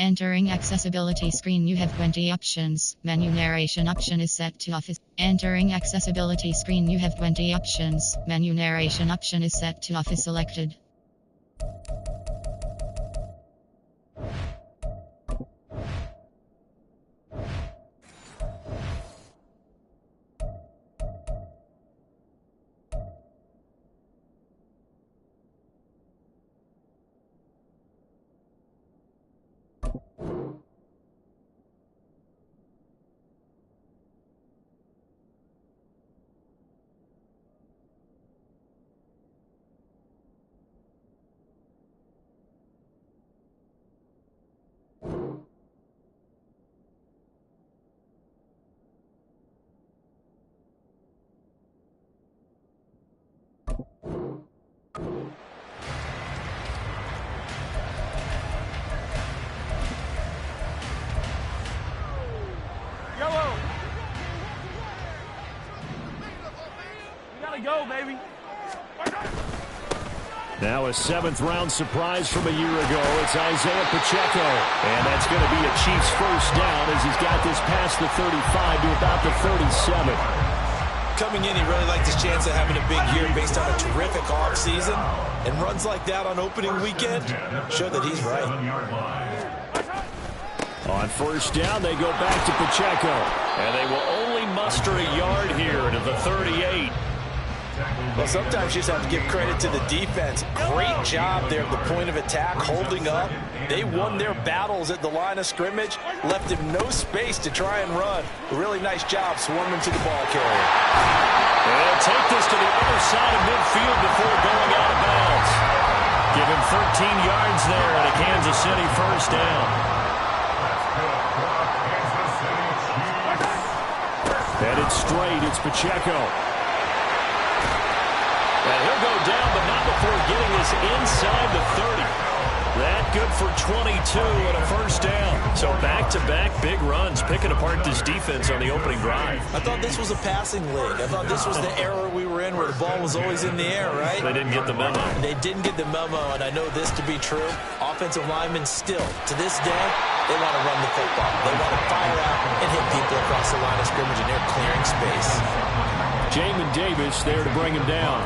Entering accessibility screen, you have 20 options. Menu narration option is set to office. Entering accessibility screen, you have 20 options. Menu narration option is set to office selected. Go, baby. Now a seventh-round surprise from a year ago. It's Isaiah Pacheco. And that's going to be a Chiefs first down as he's got this past the 35 to about the 37. Coming in, he really liked his chance of having a big year based on a terrific offseason. And runs like that on opening weekend show that he's right. On first down, they go back to Pacheco. And they will only muster a yard here to the 38. Well, sometimes you just have to give credit to the defense. Great job there at the point of attack, holding up. They won their battles at the line of scrimmage, left him no space to try and run. A really nice job swarming to the ball carrier. They'll take this to the other side of midfield before going out of bounds. Give him 13 yards there and a Kansas City first down. Headed straight, it's Pacheco. And he'll go down, but not before getting this inside the 30. That good for 22 and a first down. So back-to-back big runs, picking apart this defense on the opening drive. I thought this was a passing league. I thought this was the era we were in where the ball was always in the air, right? They didn't get the memo. And they didn't get the memo, and I know this to be true. Offensive linemen still, to this day, they want to run the football. They want to fire out and hit people across the line of scrimmage, and they're clearing space. Jamin Davis there to bring him down.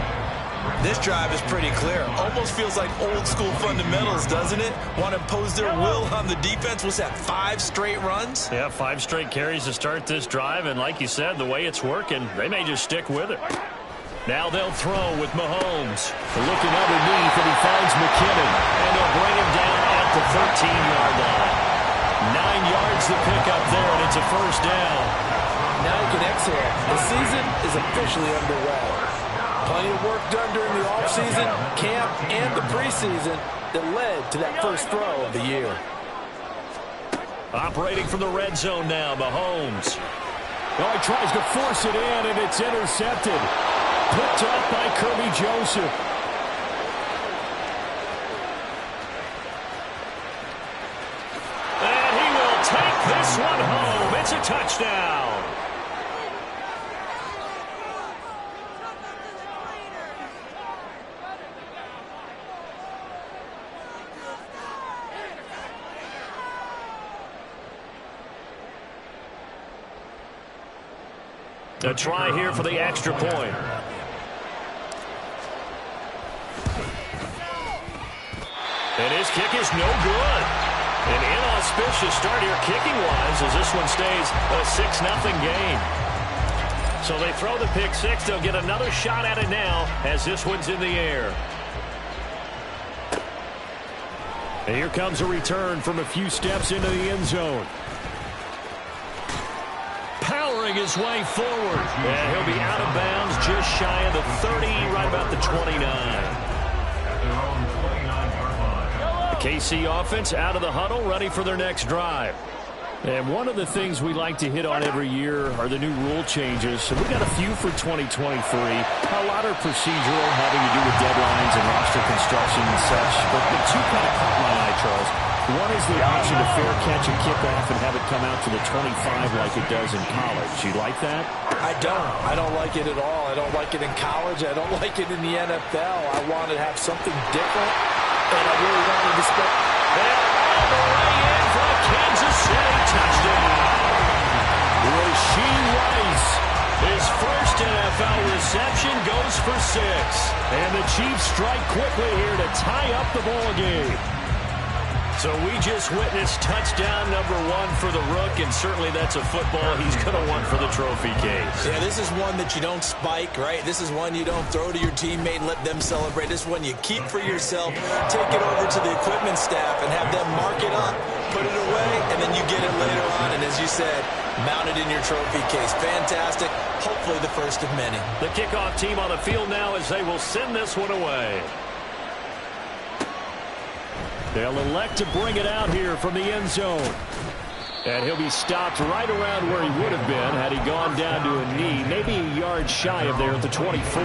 This drive is pretty clear. Almost feels like old school fundamentals, doesn't it? Want to impose their will on the defense. What's that, 5 straight runs? Yeah, 5 straight carries to start this drive. And like you said, the way it's working, they may just stick with it. Now they'll throw with Mahomes. Looking underneath, and he finds McKinnon. And they'll bring him down at the 13-yard line. 9 yards to pick up there, and it's a first down. Now you can exhale. The season is officially underway. Plenty of work done during the offseason, camp, and the preseason that led to that first throw of the year. Operating from the red zone now, Mahomes. Oh, he tries to force it in, and it's intercepted. Picked up by Kirby Joseph. And he will take this one home. It's a touchdown. A try here for the extra point. And his kick is no good. An inauspicious start here kicking-wise as this one stays a 6-0 game. So they throw the pick six. They'll get another shot at it now as this one's in the air. And here comes a return from a few steps into the end zone. Powering his way forward. And he'll be out of bounds just shy of the 30, right about the 29. The KC offense out of the huddle, ready for their next drive. And one of the things we like to hit on every year are the new rule changes. So we got a few for 2023. A lot are procedural, having to do with deadlines and roster construction and such. But the two kind of caught my eye, Charles. One is the option to fair catch a kickoff and have it come out to the 25 like it does in college. You like that? I don't. I don't like it at all. I don't like it in college. I don't like it in the NFL. I want to have something different. and I really wanted to spend. And all the way in for a Kansas City touchdown. Rashee Rice, his first NFL reception, goes for 6. And the Chiefs strike quickly here to tie up the ball game. So we just witnessed touchdown number 1 for the Rook, and certainly that's a football he's going to want for the trophy case. Yeah, this is one that you don't spike, right? This is one you don't throw to your teammate and let them celebrate. This is one you keep for yourself, take it over to the equipment staff and have them mark it up, put it away, and then you get it later on. And as you said, mount it in your trophy case. Fantastic. Hopefully the first of many. The kickoff team on the field now as they will send this one away. They'll elect to bring it out here from the end zone. And he'll be stopped right around where he would have been had he gone down to a knee, maybe a yard shy of there at the 24.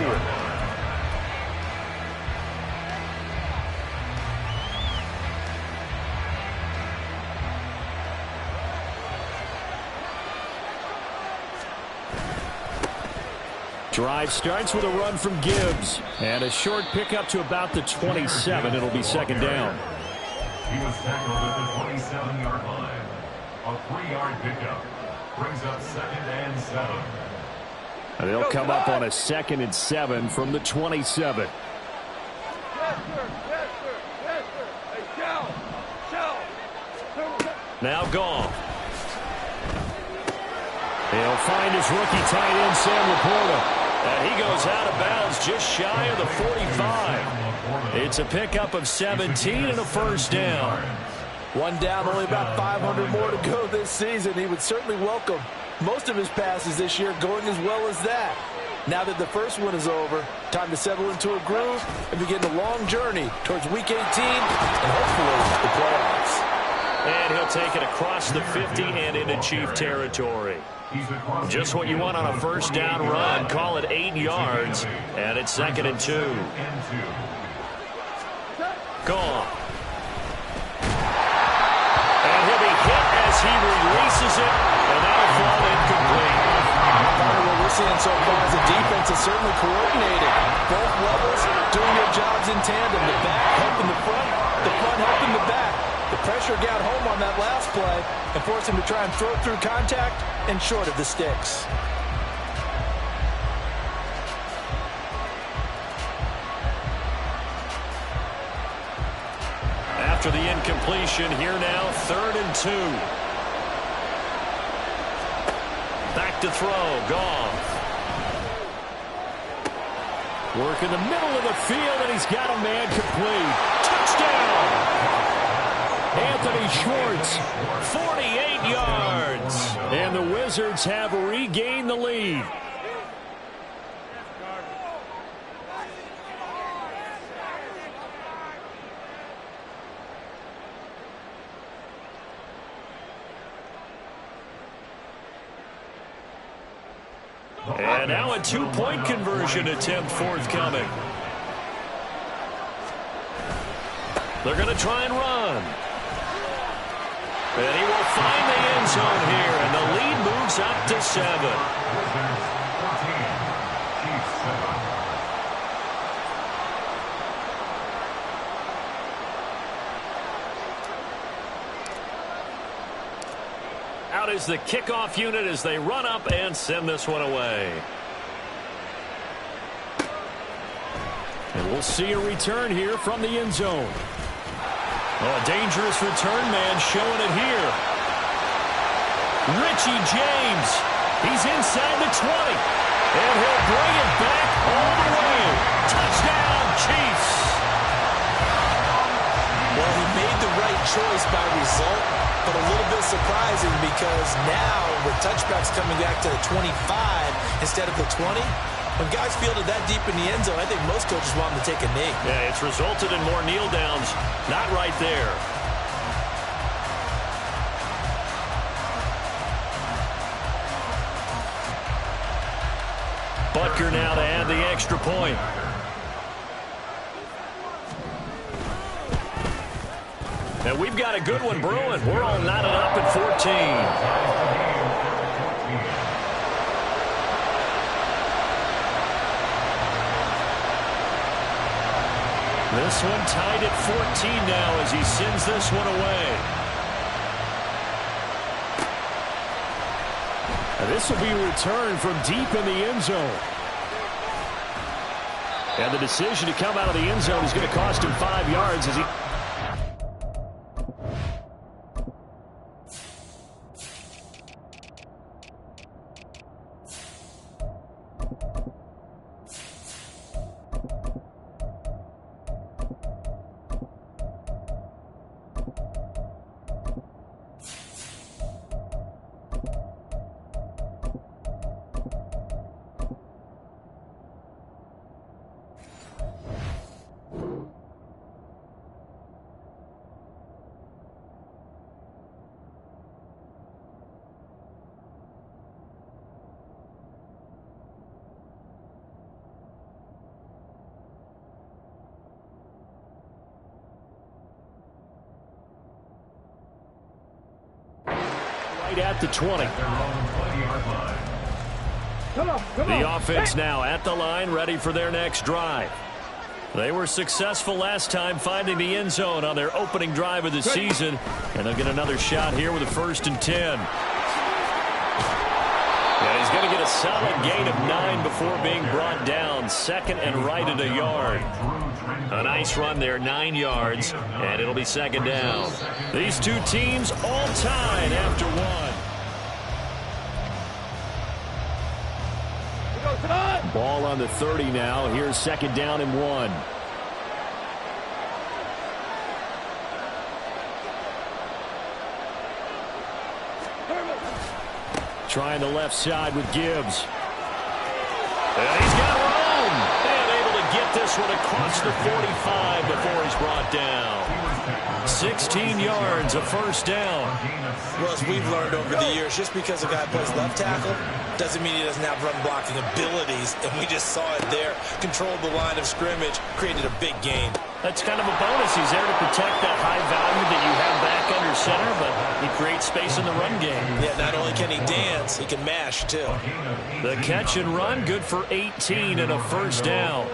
Drive starts with a run from Gibbs. And a short pickup to about the 27. It'll be second down. He was tackled at the 27-yard line. A 3-yard pickup brings up 2nd and 7. And they'll come up on a 2nd and 7 from the 27. Yes, sir. Yes, sir. Yes, sir. Hey, shout. Now Goff. He'll find his rookie tight end, Sam Laporta. And he goes out of bounds just shy of the 45. It's a pickup of 17 and a first down. One down, only about 500 more to go this season. He would certainly welcome most of his passes this year going as well as that. Now that the first one is over, time to settle into a groove and begin the long journey towards Week 18 and hopefully the playoffs. And he'll take it across the 50 and into Chief territory. Just what you want on a first down run. Call it 8 yards. And it's 2nd and 2. Gone. And he'll be hit as he releases it. And that'll fall incomplete. What we're seeing so far is the defense is certainly coordinated. Both levels doing their jobs in tandem. The back helping the front helping the back. The pressure got home on that last play and forced him to try and throw through contact and short of the sticks. After the incompletion, here now, 3rd and 2. Back to throw, Goff. Work in the middle of the field, and he's got a man complete. Touchdown! Anthony Schwartz, 48 yards. And the Wizards have regained the lead. And now a 2-point conversion attempt forthcoming. They're going to try and run. And he will find the end zone here, and the lead moves up to 7. Wizards 14, Chiefs 7. Out is the kickoff unit as they run up and send this one away. And we'll see a return here from the end zone. Oh, a dangerous return man showing it here. Richie James. He's inside the 20. And he'll bring it back all the way. Touchdown, Chiefs. Well, he made the right choice by result, but a little bit surprising because now with touchbacks coming back to the 25 instead of the 20, when guys fielded that deep in the end zone, I think most coaches want them to take a knee. Yeah, it's resulted in more kneel downs. Not right there. Butker now to add the extra point. And we've got a good one brewing. We're all knotted up at 14. This one tied at 14 now as he sends this one away. And this will be returned from deep in the end zone. And the decision to come out of the end zone is going to cost him 5 yards as he... at the 20. The offense now at the line, ready for their next drive. They were successful last time finding the end zone on their opening drive of the season, and they'll get another shot here with a 1st and 10. And he's going to get a solid gain of 9 before being brought down. 2nd and right at a yard. A nice run there, 9 yards, and it'll be 2nd down. These two teams all tied after 1. Ball on the 30 now. Here's 2nd down and 1. Trying the left side with Gibbs. And he's got room. And able to get this one across the 45 before he's brought down. 16 yards, a 1st down. Well, as we've learned over the years, just because a guy plays left tackle doesn't mean he doesn't have run blocking abilities. And we just saw it there. Controlled the line of scrimmage, created a big gain. That's kind of a bonus. He's there to protect that high value that you have back under center, but he creates space in the run game. Yeah, not only can he dance, he can mash, too. The catch and run, good for 18 and a 1st down.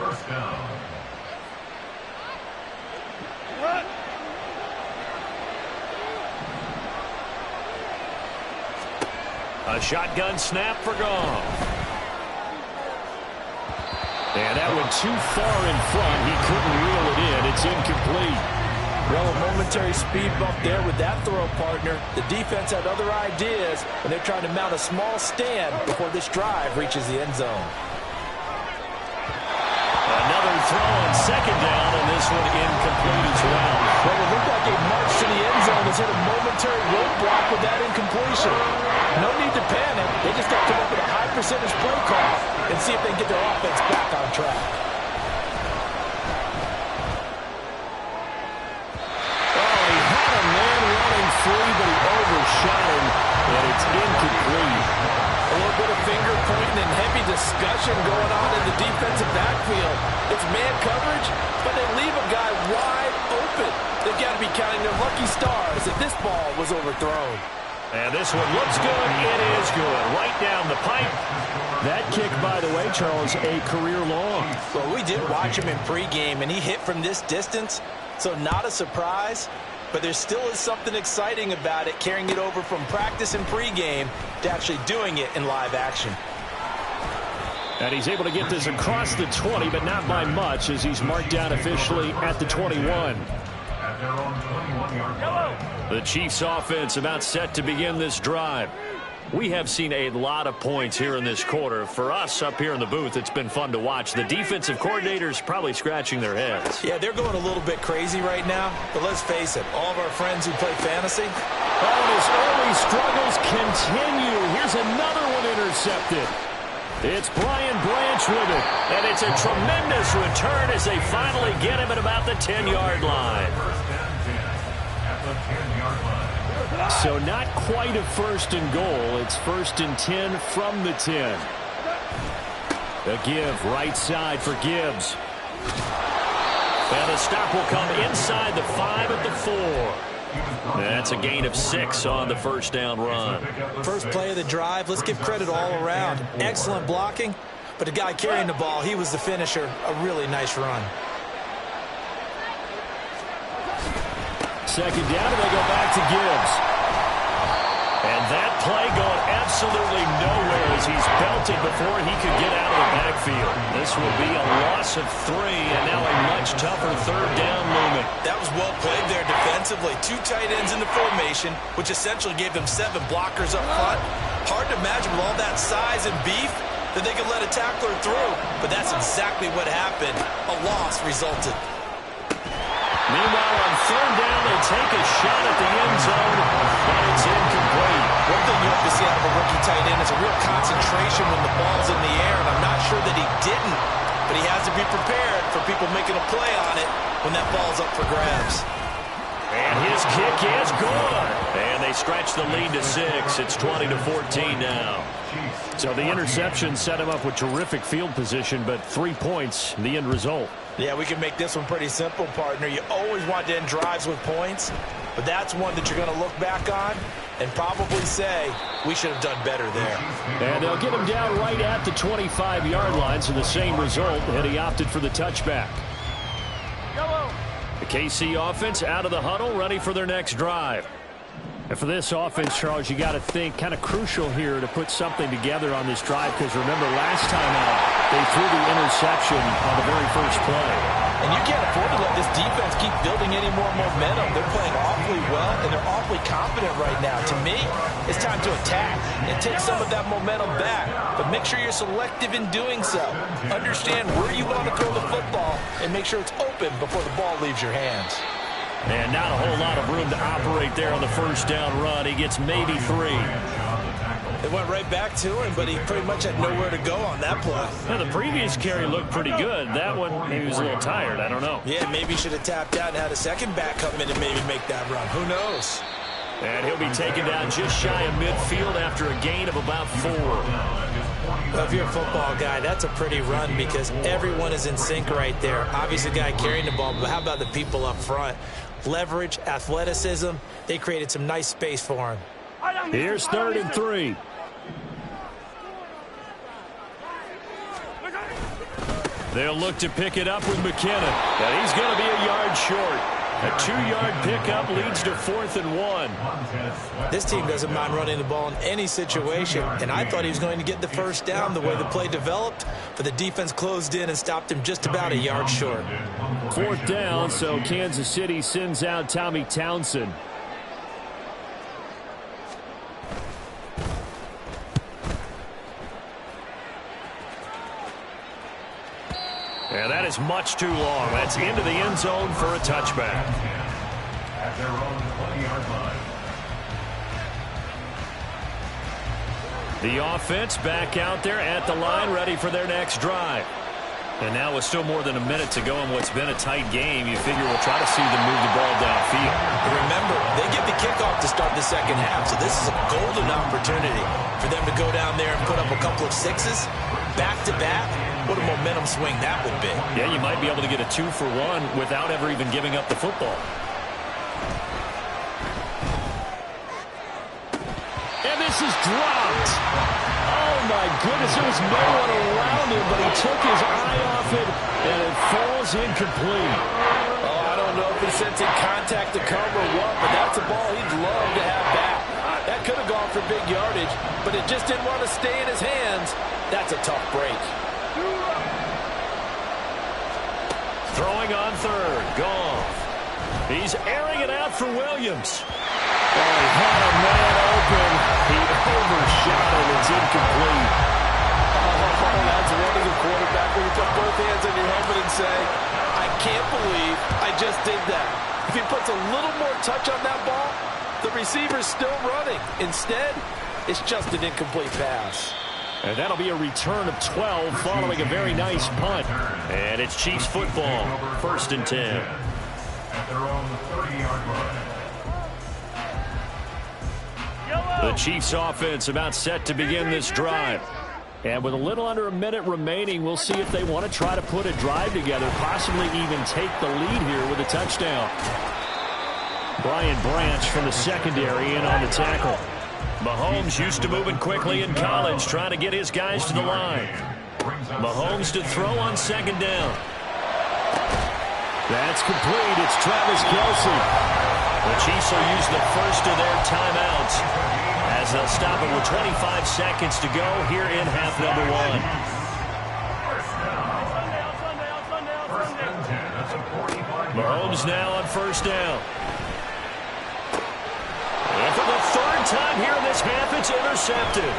A shotgun snap for Goff. And that went too far in front. He couldn't reel it in. It's incomplete. Well, a momentary speed bump there with that throw, partner. The defense had other ideas, and they're trying to mount a small stand before this drive reaches the end zone. Another throw on 2nd down, and this one incomplete as well. Well, it looked like a march to the end zone has hit a momentary roadblock with that incompletion. No need to panic. They just got to come up with a high percentage play call and see if they can get their offense back on track. Oh, he had a man running free, but he overshot him, and it's incomplete. A little bit of finger pointing and heavy discussion going on in the defensive backfield. It's man coverage, but they leave a guy wide open. They've got to be counting their lucky stars that this ball was overthrown. And this one looks good. It is good. Right down the pipe. That kick, by the way, Charles, a career long. Well, we did watch him in pregame, and he hit from this distance, so not a surprise. But there still is something exciting about it, carrying it over from practice and pregame to actually doing it in live action. And he's able to get this across the 20, but not by much, as he's marked down officially at the 21. The Chiefs offense about set to begin this drive. We have seen a lot of points here in this quarter. For us up here in the booth, it's been fun to watch. The defensive coordinators probably scratching their heads. Yeah, they're going a little bit crazy right now. But let's face it, all of our friends who play fantasy. Oh, and his early struggles continue. Here's another one intercepted. It's Brian Branch with it. And it's a tremendous return as they finally get him at about the 10-yard line. So not quite a 1st and goal. It's 1st and 10 from the 10. A give right side for Gibbs. And the stop will come inside the 5 at the 4. That's a gain of 6 on the 1st down run. First play of the drive. Let's give credit all around. Excellent blocking. But the guy carrying the ball, he was the finisher. A really nice run. second down, and they go back to Gibbs. And that play going absolutely nowhere as he's belted before he could get out of the backfield. This will be a loss of 3, and now a much tougher third down movement. That was well played there defensively. 2 tight ends in the formation, which essentially gave them 7 blockers up front. Hard to imagine with all that size and beef that they could let a tackler through, but that's exactly what happened. A loss resulted. Meanwhile, on third down, they take a shot at the end zone, but it's incomplete. One thing you have to see out of a rookie tight end is a real concentration when the ball's in the air, and I'm not sure that he didn't, but he has to be prepared for people making a play on it when that ball's up for grabs. And his kick is good. And they stretch the lead to 6. It's 20-14 now. So the interception set him up with terrific field position, but 3 points, the end result. Yeah, we can make this one pretty simple, partner. You always want to end drives with points, but that's one that you're going to look back on and probably say, we should have done better there. And they'll get him down right at the 25-yard line, so the same result, and he opted for the touchback. The KC offense out of the huddle, ready for their next drive. And for this offense, Charles, you got to think kind of crucial here to put something together on this drive, because remember last time out, they threw the interception on the very first play. And you can't afford to let this defense keep building any more momentum. They're playing awfully well, and they're awfully confident right now. To me, it's time to attack and take some of that momentum back. But make sure you're selective in doing so. Understand where you want to throw the football and make sure it's open before the ball leaves your hands. And not a whole lot of room to operate there on the first down run. He gets maybe 3. It went right back to him, but he pretty much had nowhere to go on that play. Now, the previous carry looked pretty good. That one, maybe he was a little tired. I don't know. Yeah, maybe he should have tapped out and had a second back come in and maybe make that run. Who knows? And he'll be taken down just shy of midfield after a gain of about 4. Well, if you're a football guy, that's a pretty run because everyone is in sync right there. Obviously, the guy carrying the ball, but how about the people up front? Leverage, athleticism, they created some nice space for him. Here's 3rd and 3. They'll look to pick it up with McKinnon. And he's going to be a yard short. A 2-yard pickup leads to 4th and 1. This team doesn't mind running the ball in any situation, and I thought he was going to get the first down the way the play developed, but the defense closed in and stopped him just about a yard short. 4th down, so Kansas City sends out Tommy Townsend. And that is much too long. That's into the end zone for a touchback. At their own 20-yard line. The offense back out there at the line, ready for their next drive. And now with still more than a minute to go in what's been a tight game, you figure we'll try to see them move the ball downfield. Remember, they get the kickoff to start the second half, so this is a golden opportunity for them to go down there and put up a couple of 6s back-to-back. What a momentum swing that would be. Yeah, you might be able to get a 2-for-1 without ever even giving up the football. And this is dropped. Oh, my goodness, there was no one around him, but he took his eye off it, and it falls incomplete. Oh, I don't know if he sensing contact to come or what, but that's a ball he'd love to have back. That could have gone for big yardage, but it just didn't want to stay in his hands. That's a tough break. Throwing on 3rd, Goff. He's airing it out for Williams. Oh, he had a man open. He overshot it. It's incomplete. Oh, that's one of the quarterback when you put both hands on your helmet and say, I can't believe I just did that. If he puts a little more touch on that ball, the receiver's still running. Instead, it's just an incomplete pass. And that'll be a return of 12 following a very nice punt. And it's Chiefs football, 1st and 10. At their own 30-yard line. The Chiefs offense about set to begin this drive. And with a little under a minute remaining, we'll see if they want to try to put a drive together, possibly even take the lead here with a touchdown. Brian Branch from the secondary in on the tackle. Mahomes used to moving quickly in college, trying to get his guys to the line. Mahomes to throw on 2nd down. That's complete. It's Travis Kelce. The Chiefs will use the first of their timeouts as they'll stop it with 25 seconds to go here in half number one. Mahomes now on first down. And for the third time here in this half, it's intercepted.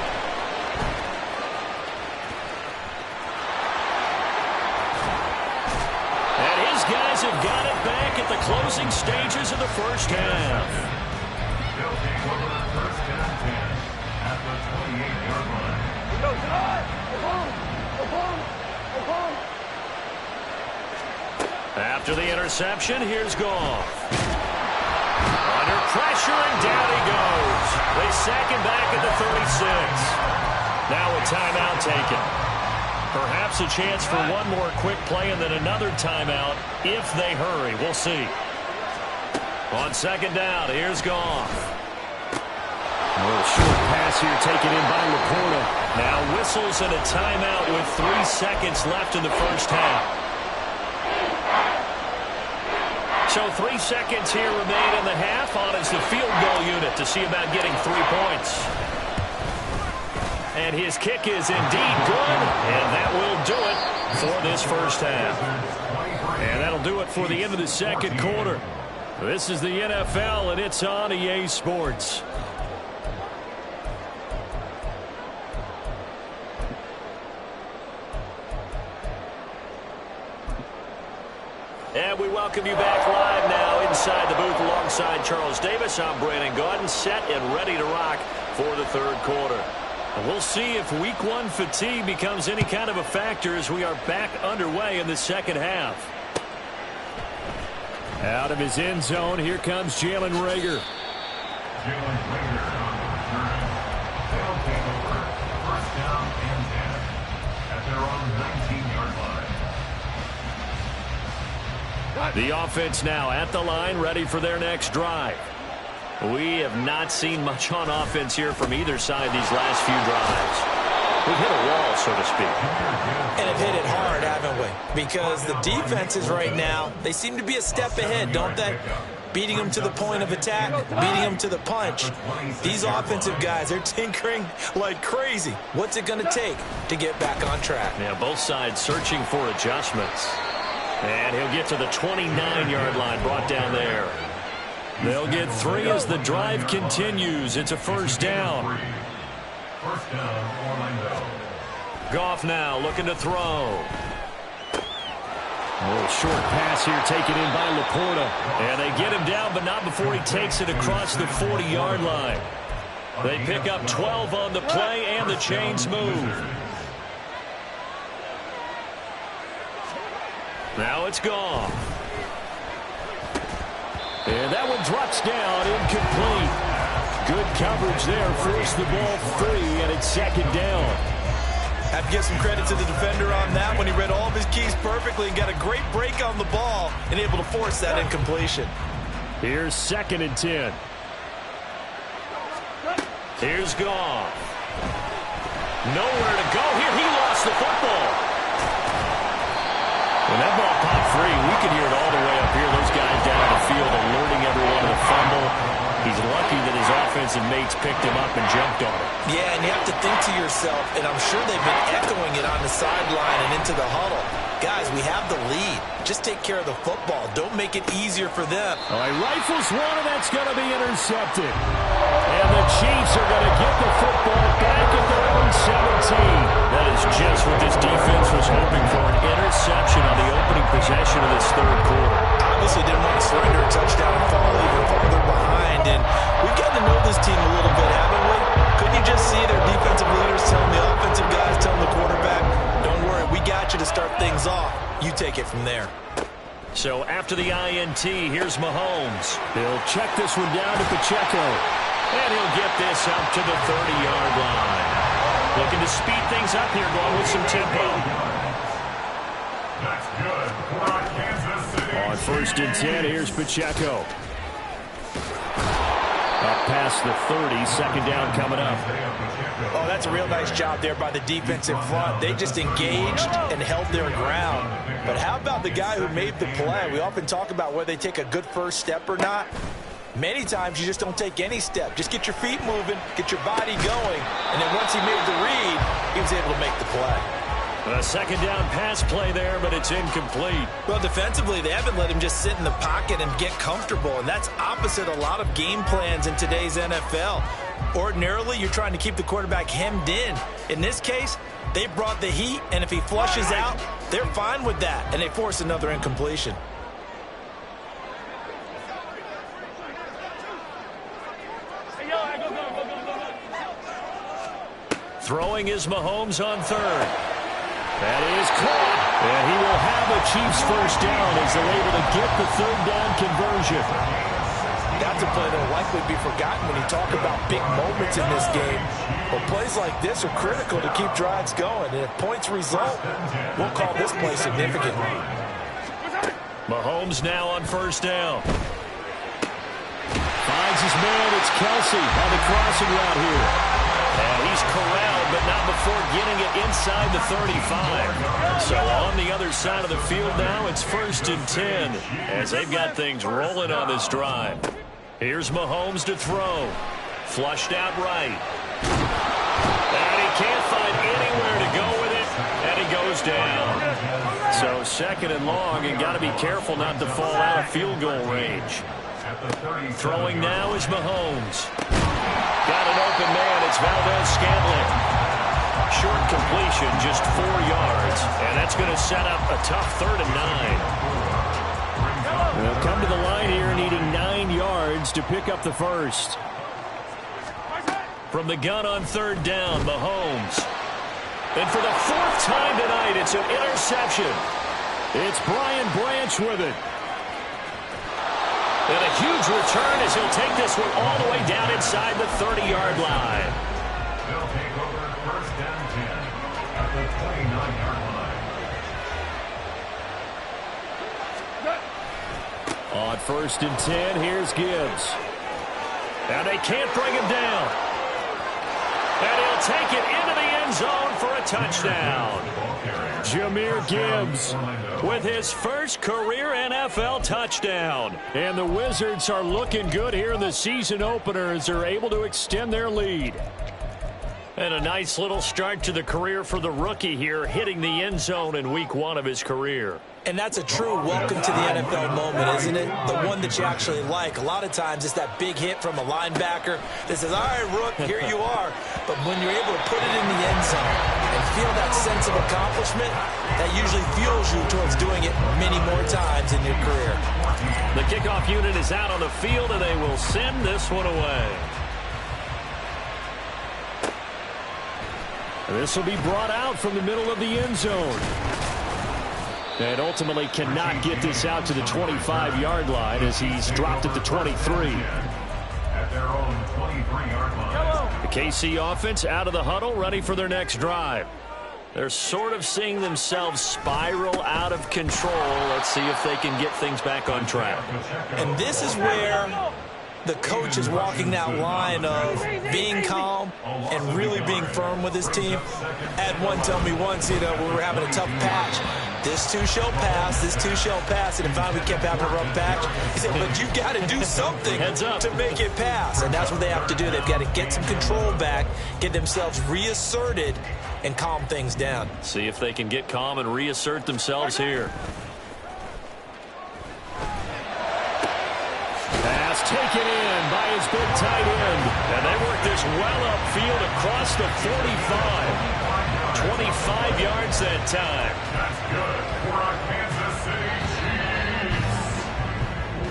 And his guys have got it back at the closing stages of the first half. They'll take over first and 10 at the 28-yard line. Go home. Go home. Go home. After the interception, here's Goff. Under pressure, and down he goes. They sack him back at the 36. Now a timeout taken. Perhaps a chance for one more quick play and then another timeout if they hurry. We'll see. On second down, here's Goff. A little short pass here taken in by Laporta. Now whistles and a timeout with 3 seconds left in the first half. So 3 seconds here remain in the half on as the field goal unit to see about getting 3 points. And his kick is indeed good, and that will do it for this first half. And that'll do it for the end of the second quarter. This is the NFL, and it's on EA Sports. And we welcome you back live now inside the booth alongside Charles Davis. I'm Brandon Gaudin, set and ready to rock for the third quarter. And we'll see if week one fatigue becomes any kind of a factor as we are back underway in the second half. Out of his end zone, here comes Jalen Reagor. Jalen Reagor on the return. They'll take over first down and 10 at their own 19-yard line. The offense now at the line, ready for their next drive. We have not seen much on offense here from either side these last few drives. We've hit a wall, so to speak. And have hit it hard, haven't we? Because the defenses right now, they seem to be a step ahead, don't they? Beating them to the point of attack, beating them to the punch. These offensive guys, they're tinkering like crazy. What's it going to take to get back on track? Yeah, both sides searching for adjustments. And he'll get to the 29-yard line, brought down there. They'll get 3 as the drive continues. It's a first down. First down, Orlando. Goff now looking to throw. A little short pass here taken in by Laporta. And they get him down, but not before he takes it across the 40-yard line. They pick up 12 on the play, and the chains move. Now it's Goff. And that one drops down, incomplete. Good coverage there, forced the ball free, and it's second down. Have to give some credit to the defender on that when he read all of his keys perfectly and got a great break on the ball and able to force that incompletion. Here's second and 10. Here's Goff. Nowhere to go here. He lost the football. When that ball popped free, we could hear it all the way up here. Those guys down the field alerting everyone to the fumble. He's lucky that his offensive mates picked him up and jumped on it. Yeah, and you have to think to yourself, and I'm sure they've been echoing it on the sideline and into the huddle. Guys, we have the lead. Just take care of the football. Don't make it easier for them. All right, rifles one, and that's going to be intercepted. And the Chiefs are going to get the football back at their own 17. That is just what this defense was hoping for, an interception on the opening possession of this third quarter. Obviously didn't want to surrender a touchdown and fall even farther behind. And we've gotten to know this team a little bit, haven't we? Couldn't you just see their defensive leaders telling the offensive guys, telling the quarterback, don't worry, we got you to start things off. You take it from there. So after the INT, here's Mahomes. He'll check this one down to Pacheco. And he'll get this up to the 30-yard line. Looking to speed things up here, going with some tempo. That's good for Kansas City. On first and 10, here's Pacheco. Up past the 30, second down coming up. Oh, that's a real nice job there by the defensive front. They just engaged and held their ground. But how about the guy who made the play? We often talk about whether they take a good first step or not. Many times you just don't take any step. Just get your feet moving, get your body going, and then once he made the read, he was able to make the play. A second down pass play there, but it's incomplete. Well, defensively, they haven't let him just sit in the pocket and get comfortable, and that's opposite a lot of game plans in today's NFL. Ordinarily, you're trying to keep the quarterback hemmed in. In this case, they brought the heat, and if he flushes out, they're fine with that, and they force another incompletion. Throwing is Mahomes on third. That is caught. And he will have a Chiefs first down as they're able to get the third down conversion. That's a play that will likely be forgotten when you talk about big moments in this game. But plays like this are critical to keep drives going. And if points result, we'll call this play significant. Mahomes now on first down. Finds his man. It's Kelsey on the crossing route here. And he's corralled, but not before getting it inside the 35. So on the other side of the field now, it's 1st and 10 as they've got things rolling on this drive. Here's Mahomes to throw. Flushed out right. And he can't find anywhere to go with it, and he goes down. So 2nd and long, and got to be careful not to fall out of field goal range. Throwing now is Mahomes. Got an open man. It's Valdez-Scantling. Short completion, just 4 yards. And that's going to set up a tough 3rd and 9. They'll come to the line here needing 9 yards to pick up the first. From the gun on 3rd down, Mahomes. And for the 4th time tonight, it's an interception. It's Brian Branch with it. And a huge return as he'll take this one all the way down inside the 30-yard line. They'll take over 1st and 10 at the 29-yard line. On 1st and 10, here's Gibbs. And they can't bring him down. And he'll take it into the end zone for a touchdown. Jahmyr Gibbs with his first career NFL touchdown. And the Wizards are looking good here in the season opener as they're able to extend their lead. And a nice little start to the career for the rookie here, hitting the end zone in week 1 of his career. And that's a true welcome to the NFL moment, isn't it? The one that you actually like. A lot of times it's that big hit from a linebacker that says, all right, Rook, here you are. But when you're able to put it in the end zone and feel that sense of accomplishment, that usually fuels you towards doing it many more times in your career. The kickoff unit is out on the field, and they will send this one away. This will be brought out from the middle of the end zone. And ultimately cannot get this out to the 25-yard line as he's dropped at the 23. At their own 23-yard line. The KC offense out of the huddle, ready for their next drive. They're sort of seeing themselves spiral out of control. Let's see if they can get things back on track. And this is where the coach is walking that line of being calm and really being firm with his team. Had one tell me once, when we were having a tough patch, this too shall pass, this too shall pass, and finally we kept having a rough patch. He said, but you got to do something to make it pass, and that's what they have to do. They've got to get some control back, get themselves reasserted, and calm things down. See if they can get calm and reassert themselves here. Pass taken in by his big tight end. And they work this well upfield across the 45. 25 yards that time. That's good for our Kansas City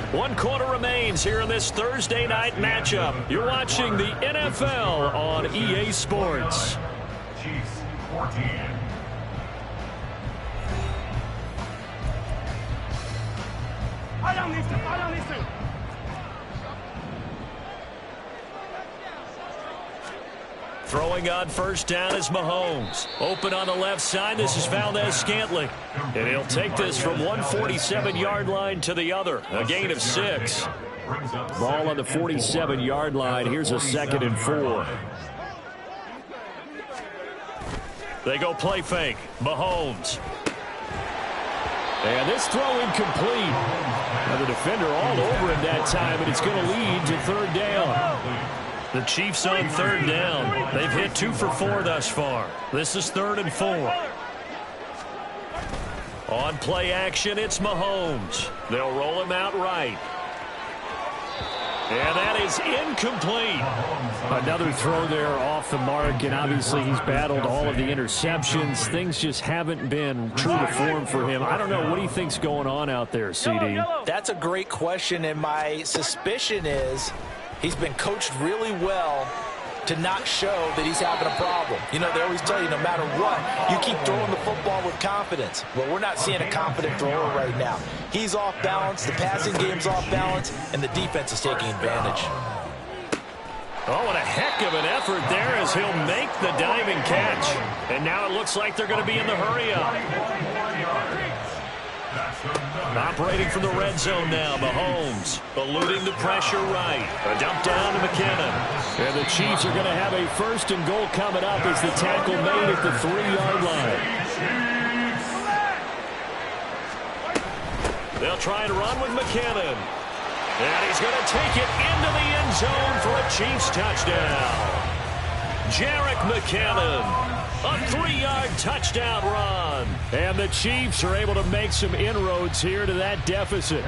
Chiefs. 1 quarter remains here in this Thursday night matchup. You're watching the NFL on EA Sports. Chiefs 14. Throwing on first down is Mahomes. Open on the left side. This is Valdez-Scantling. And he'll take this from 147-yard line to the other. A gain of 6. Ball on the 47-yard line. Here's a 2nd and 4. They go play fake. Mahomes. And this throw incomplete. Now the defender all over him that time, and it's going to lead to third down. The Chiefs on third down. They've hit 2 for 4 thus far. This is 3rd and 4. On play action, it's Mahomes. They'll roll him out right. And that is incomplete. Another throw there off the mark, and obviously he's battled all of the interceptions. Things just haven't been true to form for him. I don't know. What do you think's going on out there, CD? That's a great question, and my suspicion is he's been coached really well to not show that he's having a problem. You know, they always tell you no matter what, you keep throwing the football with confidence. Well, we're not seeing a confident thrower right now. He's off balance, the passing game's off balance, and the defense is taking advantage. Oh, what a heck of an effort there as he'll make the diving catch. And now it looks like they're going to be in the hurry-up. Operating from the red zone now, Mahomes eluding the pressure right. A dump down to McKinnon. And the Chiefs are going to have a 1st and goal coming up as the tackle made at the 3-yard line. They'll try and run with McKinnon. And he's going to take it into the end zone for a Chiefs touchdown. Jerick McKinnon. A 3-yard touchdown run. And the Chiefs are able to make some inroads here to that deficit.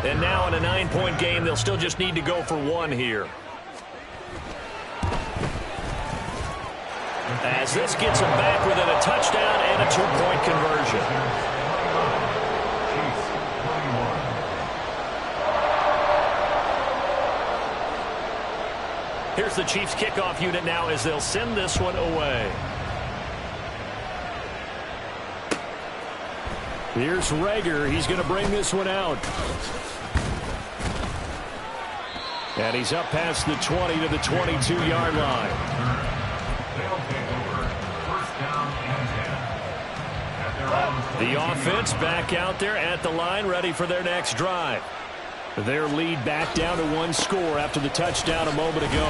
And now in a 9-point game, they'll still just need to go for 1 here. As this gets them back within a touchdown and a 2-point conversion. Here's the Chiefs kickoff unit now as they'll send this one away. Here's Rager. He's going to bring this one out. And he's up past the 20 to the 22-yard line. The offense back out there at the line, ready for their next drive. Their lead back down to 1 score after the touchdown a moment ago.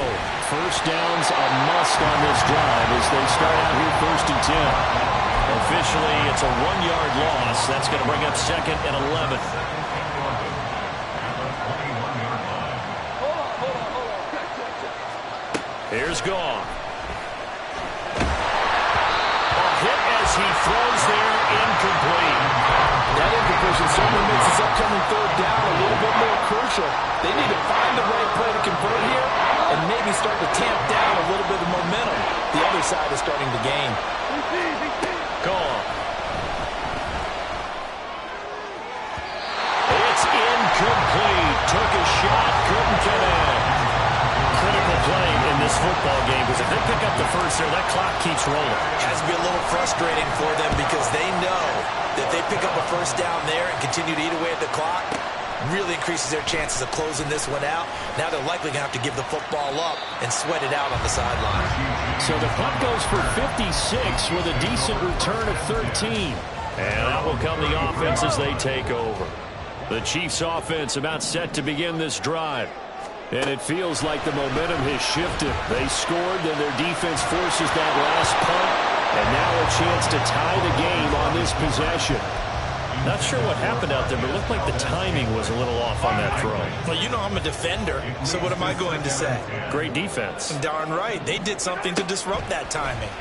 First down's a must on this drive as they start out here 1st and 10. Officially, it's a 1-yard loss. That's going to bring up 2nd and 11. Here's Goff. A hit as he throws there, incomplete. That incompletion certainly makes this upcoming 3rd down a little bit more crucial. They need to find the right play to convert here and maybe start to tamp down a little bit of momentum. The other side is starting to gain. Goff. It's incomplete. Took a shot, couldn't connect. Critical play in this football game because if they pick up the first there, that clock keeps rolling. It has to be a little frustrating for them because they know that if they pick up a 1st down there and continue to eat away at the clock, really increases their chances of closing this one out. Now they're likely going to have to give the football up and sweat it out on the sideline. So the punt goes for 56 with a decent return of 13. And that will come the offense as they take over. The Chiefs offense about set to begin this drive. And it feels like the momentum has shifted. They scored, then their defense forces that last punt. And now a chance to tie the game on this possession. Not sure what happened out there, but it looked like the timing was a little off on that throw. Well, you know I'm a defender, so what am I going to say? Great defense. Darn right. They did something to disrupt that timing.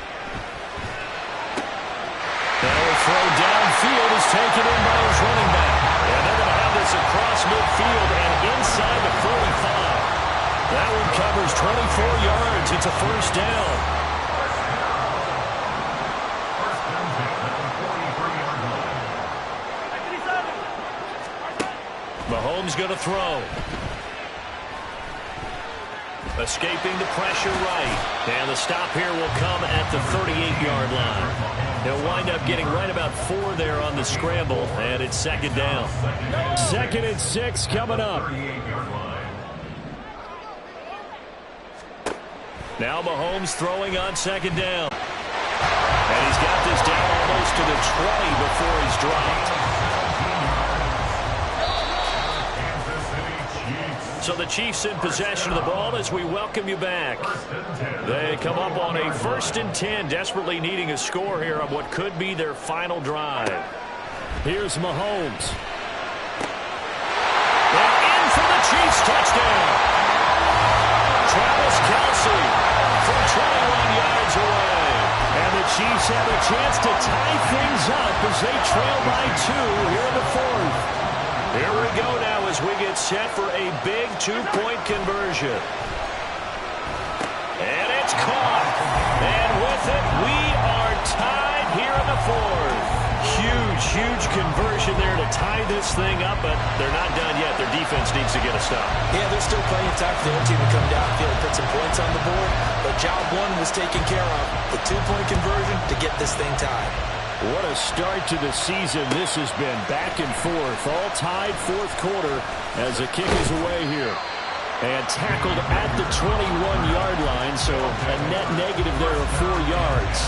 Now a throw downfield is taken in by his running back. And they're going to have this across midfield and inside the 45. That one covers 24 yards. It's a 1st down. Mahomes going to throw. Escaping the pressure right. And the stop here will come at the 38-yard line. He'll wind up getting right about 4 there on the scramble, and it's 2nd down. 2nd and 6 coming up. Now Mahomes throwing on 2nd down. And he's got this down almost to the 20 before he's dropped. So the Chiefs in possession of the ball as we welcome you back. They come up on a 1st and 10, desperately needing a score here on what could be their final drive. Here's Mahomes. Chiefs have a chance to tie things up as they trail by 2 here in the fourth. Here we go now as we get set for a big two-point conversion. And it's caught. And with it, we are tied here in the fourth. Huge conversion there to tie this thing up, but they're not done yet. Their defense needs to get a stop. Yeah, there's still plenty of time for their team to come downfield and put some points on the board, but job one was taken care of. The two-point conversion to get this thing tied. What a start to the season this has been. Back and forth, all tied fourth quarter as the kick is away here. And tackled at the 21-yard line, so a net negative there of 4 yards.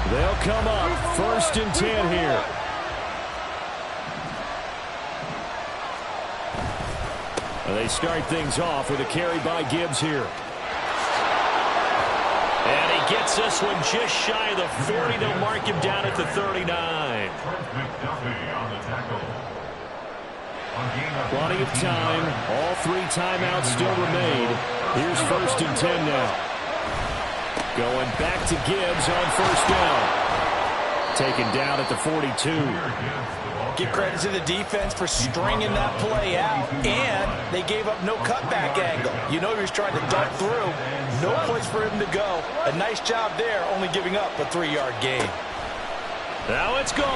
They'll come up 1st and 10 here. They start things off with a carry by Gibbs here. And he gets this one just shy of the 40. They'll mark him down at the 39. Plenty of time. All 3 timeouts still remain. Here's 1st and 10 now. Going back to Gibbs on 1st down. Taken down at the 42. Give credit to the defense for stringing that play out, and they gave up no cutback angle. You know he was trying to dart through. No place for him to go. A nice job there, only giving up a 3-yard gain. Now it's gone.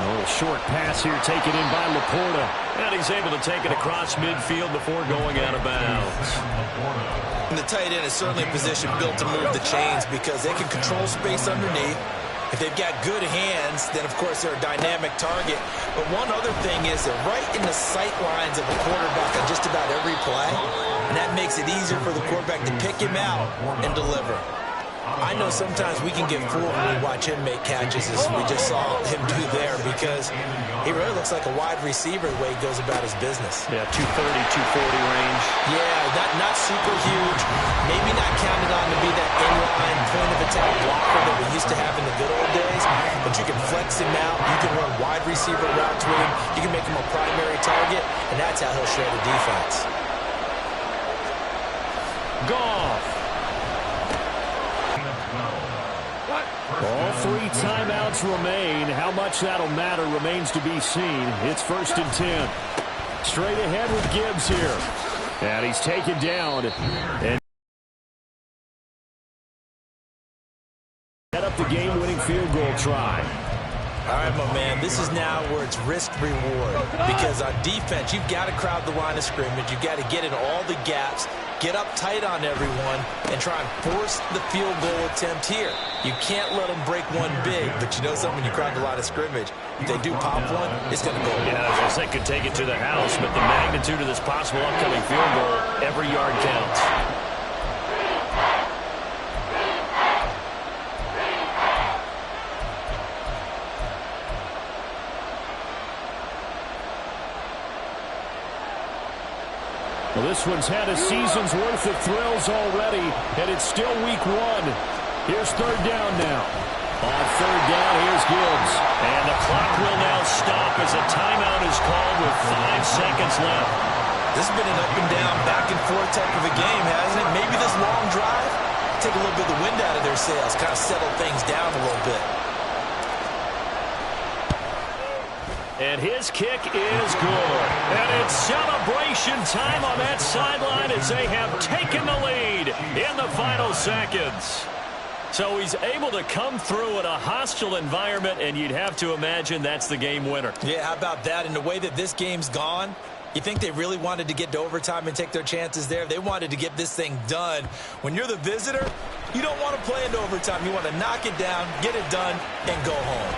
A little short pass here taken in by Laporta. And he's able to take it across midfield before going out of bounds. And the tight end is certainly a position built to move the chains because they can control space underneath. If they've got good hands, then, of course, they're a dynamic target. But one other thing is they're right in the sight lines of the quarterback on just about every play. And that makes it easier for the quarterback to pick him out and deliver. I know sometimes we can get fooled when we watch him make catches, as we just saw him do there, because he really looks like a wide receiver the way he goes about his business. Yeah, 230, 240 range. Yeah, not super huge. Maybe not counted on to be that inline point-of-attack blocker that we used to have in the good old days, but you can flex him out. You can run wide receiver routes with him. You can make him a primary target, and that's how he'll shred the defense. Goff. All 3 timeouts remain. How much that'll matter remains to be seen. It's 1st and 10. Straight ahead with Gibbs here. And he's taken down. And set up the game-winning field goal try. All right, my man, this is now where it's risk-reward. Because on defense, you've got to crowd the line of scrimmage. You've got to get in all the gaps, get up tight on everyone, and try and force the field goal attempt here. You can't let them break one big, but you know something, when you crowd the line of scrimmage, if they do pop one, it's going to go. Yeah, as I said, could take it to the house, but the magnitude of this possible upcoming field goal, every yard counts. Well, this one's had a season's worth of thrills already, and it's still week 1. Here's 3rd down now. On 3rd down, here's Gibbs. And the clock will now stop as a timeout is called with 5 seconds left. This has been an up and down, back and forth type of a game, hasn't it? Maybe this long drive, take a little bit of the wind out of their sails, kind of settle things down a little bit. And his kick is good. And it's celebration time on that sideline as they have taken the lead in the final seconds. So he's able to come through in a hostile environment, and you'd have to imagine that's the game winner. Yeah, how about that? In the way that this game's gone, you think they really wanted to get to overtime and take their chances there? They wanted to get this thing done. When you're the visitor, you don't want to play into overtime. You want to knock it down, get it done, and go home.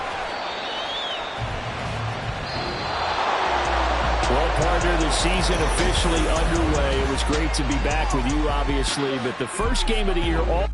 Well, partner, the season officially underway. It was great to be back with you, obviously, but the first game of the year all